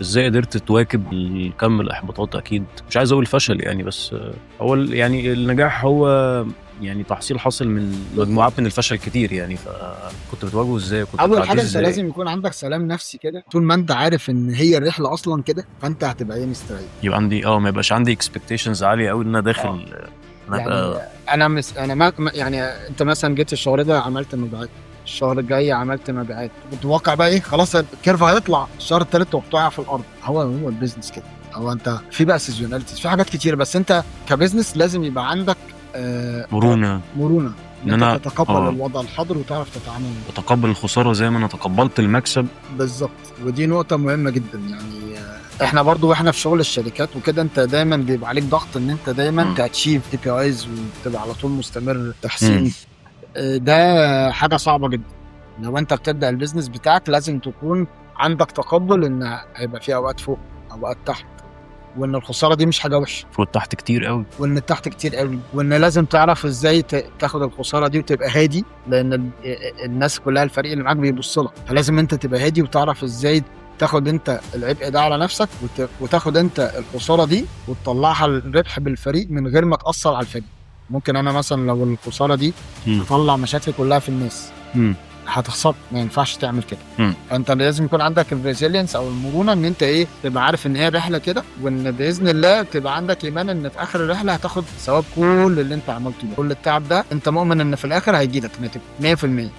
ازاي قدرت تواكب كم الاحباطات؟ اكيد مش عايز اقول فشل يعني، بس هو يعني النجاح هو يعني تحصيل حاصل من مجموعات من الفشل كتير يعني. فكنت بتواجهه ازاي؟ كنت اول بتعديه حاجه انت ازاي؟ لازم يكون عندك سلام نفسي كده، طول ما انت عارف ان هي الرحله اصلا كده فانت هتبقى ايه مستريح. يبقى عندي ما يبقاش عندي expectations عالية قوي ان انا داخل اه انا يعني ابقى. انا يعني انت مثلا جيت الشهر ده عملت مبيعات، الشهر الجاي عملت مبيعات، متوقع بقى ايه؟ خلاص الكيرف هيطلع الشهر الثالث وبتقع في الارض. هو البيزنس كده. هو انت في بقى سيزوناليتيز في حاجات كتير، بس انت كبزنس لازم يبقى عندك مرونة. مرونه، ان ان انت انا تتقبل الوضع الحاضر وتعرف تتعامل معاه. اتقبل الخسارة زي ما انا تقبلت المكسب. بالظبط، ودي نقطة مهمة جدا يعني. احنا برضو واحنا في شغل الشركات وكده انت دايما بيبقى عليك ضغط ان انت دايما مم. تاتشيف KPIs وتبقى على طول مستمر مم. تحسين. ده حاجة صعبة جدا. لو انت بتبدأ البيزنس بتاعك لازم تكون عندك تقبل ان هيبقى في اوقات فوق اوقات تحت، وان الخسارة دي مش حاجة وحشة، فوت تحت كتير قوي. وان التحت كتير قوي، وان لازم تعرف ازاي تاخد الخساره دي وتبقى هادي، لان الناس كلها الفريق اللي معاك بيبص لك، فلازم انت تبقى هادي وتعرف ازاي تاخد انت العبء ده على نفسك وتاخد انت الخساره دي وتطلعها الربح بالفريق من غير ما تاثر على الفريق. ممكن انا مثلا لو الخساره دي مم. تطلع مشاكل كلها في الناس، مم. هتخسر. ما ينفعش تعمل كده. مم. فانت لازم يكون عندك الريزيلينس او المرونه، ان انت ايه تبقى عارف ان هي رحله كده، وان باذن الله تبقى عندك ايمان ان في اخر الرحله هتاخد ثواب كل اللي انت عملته ده، كل التعب ده انت مؤمن ان في الاخر هيجي لك ناتج 100%.